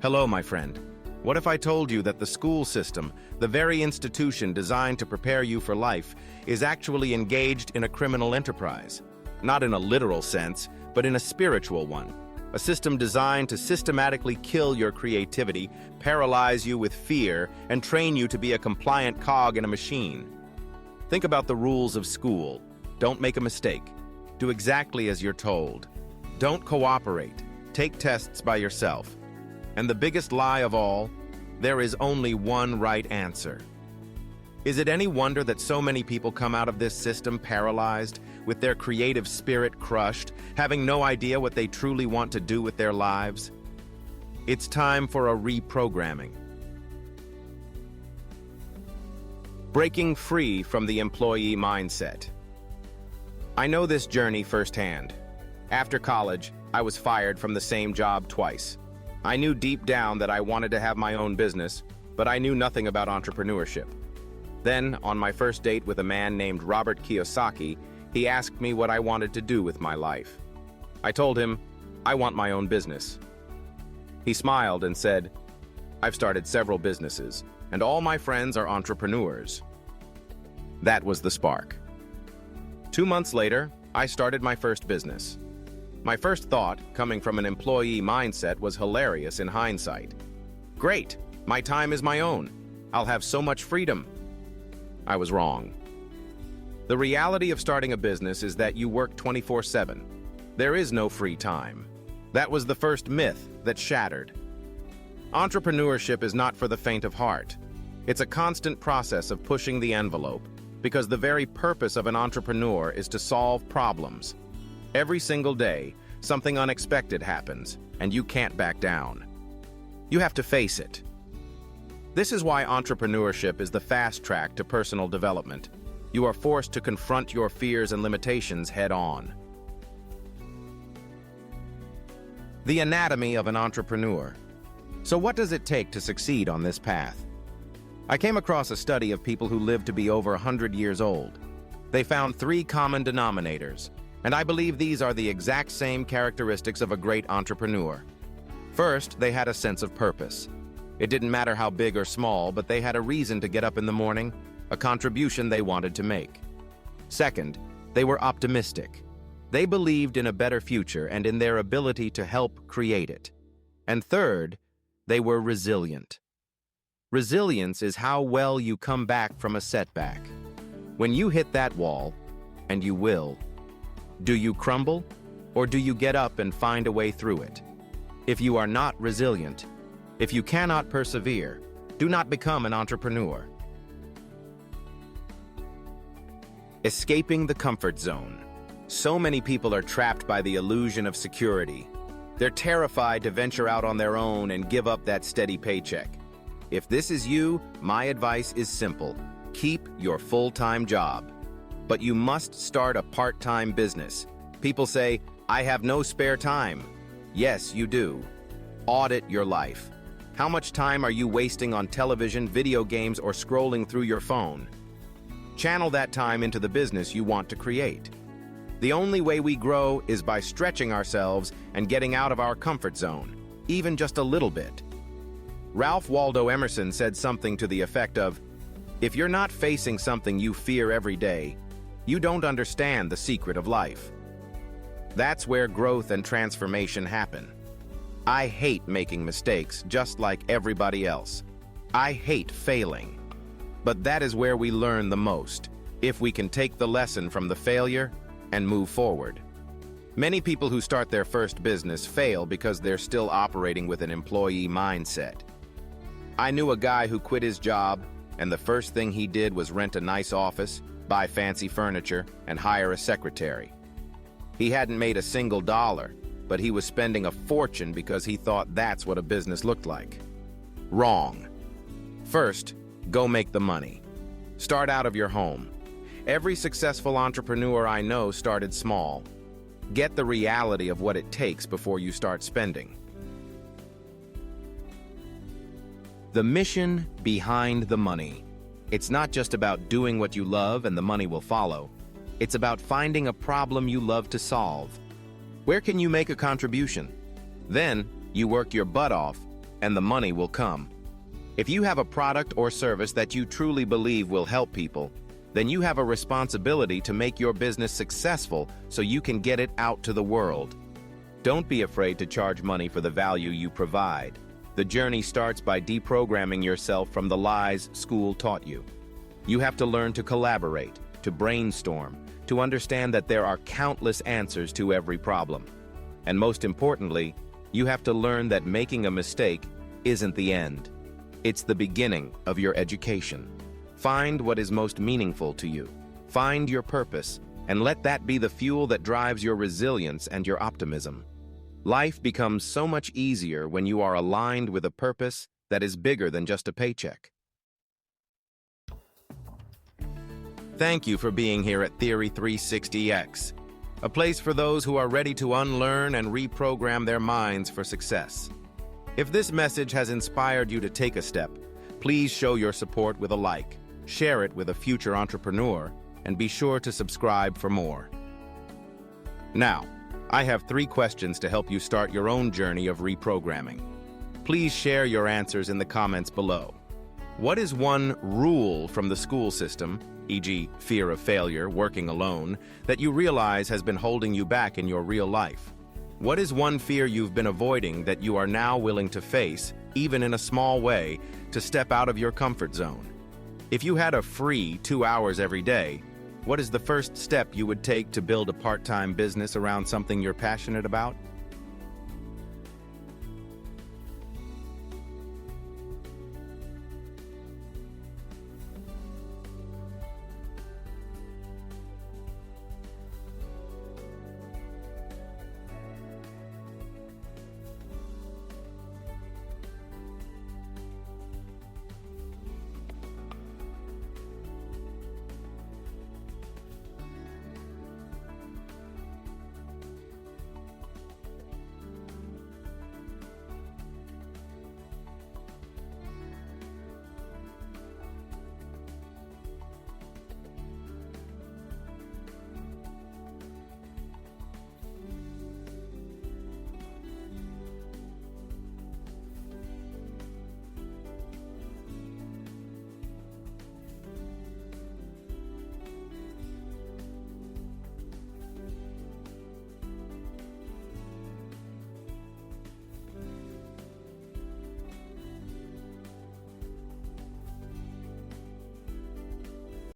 Hello, my friend. What if I told you that the school system, the very institution designed to prepare you for life, is actually engaged in a criminal enterprise? Not in a literal sense, but in a spiritual one. A system designed to systematically kill your creativity, paralyze you with fear, and train you to be a compliant cog in a machine. Think about the rules of school. Don't make a mistake. Do exactly as you're told. Don't cooperate. Take tests by yourself. And the biggest lie of all, there is only one right answer. Is it any wonder that so many people come out of this system paralyzed, with their creative spirit crushed, having no idea what they truly want to do with their lives? It's time for a reprogramming. Breaking free from the employee mindset. I know this journey firsthand. After college, I was fired from the same job twice. I knew deep down that I wanted to have my own business, but I knew nothing about entrepreneurship. Then, on my first date with a man named Robert Kiyosaki, he asked me what I wanted to do with my life. I told him, I want my own business. He smiled and said, I've started several businesses, and all my friends are entrepreneurs. That was the spark. 2 months later, I started my first business. My first thought, coming from an employee mindset, was hilarious in hindsight. Great, my time is my own. I'll have so much freedom. I was wrong. The reality of starting a business is that you work 24/7. There is no free time. That was the first myth that shattered. Entrepreneurship is not for the faint of heart. It's a constant process of pushing the envelope, because the very purpose of an entrepreneur is to solve problems. Every single day, something unexpected happens, and you can't back down. You have to face it. This is why entrepreneurship is the fast track to personal development. You are forced to confront your fears and limitations head on. The anatomy of an entrepreneur. So what does it take to succeed on this path? I came across a study of people who lived to be over 100 years old. They found 3 common denominators, and I believe these are the exact same characteristics of a great entrepreneur. First, they had a sense of purpose. It didn't matter how big or small, but they had a reason to get up in the morning, a contribution they wanted to make. Second, they were optimistic. They believed in a better future and in their ability to help create it. And third, they were resilient. Resilience is how well you come back from a setback. When you hit that wall, and you will, do you crumble, or do you get up and find a way through it? If you are not resilient, if you cannot persevere, do not become an entrepreneur. Escaping the comfort zone. So many people are trapped by the illusion of security. They're terrified to venture out on their own and give up that steady paycheck. If this is you, my advice is simple. Keep your full-time job. But you must start a part-time business. People say, I have no spare time. Yes, you do. Audit your life. How much time are you wasting on television, video games, or scrolling through your phone? Channel that time into the business you want to create. The only way we grow is by stretching ourselves and getting out of our comfort zone, even just a little bit. Ralph Waldo Emerson said something to the effect of, if you're not facing something you fear every day, you don't understand the secret of life. That's where growth and transformation happen. I hate making mistakes just like everybody else. I hate failing. But that is where we learn the most, if we can take the lesson from the failure and move forward. Many people who start their first business fail because they're still operating with an employee mindset. I knew a guy who quit his job, and the first thing he did was rent a nice office, buy fancy furniture, and hire a secretary. He hadn't made a single dollar, but he was spending a fortune because he thought that's what a business looked like. Wrong. First, go make the money. Start out of your home. Every successful entrepreneur I know started small. Get the reality of what it takes before you start spending. The mission behind the money. It's not just about doing what you love and the money will follow. It's about finding a problem you love to solve. Where can you make a contribution? Then, you work your butt off and the money will come. If you have a product or service that you truly believe will help people, then you have a responsibility to make your business successful so you can get it out to the world. Don't be afraid to charge money for the value you provide. The journey starts by deprogramming yourself from the lies school taught you. You have to learn to collaborate, to brainstorm, to understand that there are countless answers to every problem. And most importantly, you have to learn that making a mistake isn't the end. It's the beginning of your education. Find what is most meaningful to you. Find your purpose, and let that be the fuel that drives your resilience and your optimism. Life becomes so much easier when you are aligned with a purpose that is bigger than just a paycheck. Thank you for being here at Theory 360X, a place for those who are ready to unlearn and reprogram their minds for success. If this message has inspired you to take a step, please show your support with a like, share it with a future entrepreneur, and be sure to subscribe for more. Now, I have 3 questions to help you start your own journey of reprogramming. Please share your answers in the comments below. What is one rule from the school system, e.g., fear of failure, working alone, that you realize has been holding you back in your real life? What is one fear you've been avoiding that you are now willing to face, even in a small way, to step out of your comfort zone? If you had a free 2 hours every day, what is the first step you would take to build a part-time business around something you're passionate about?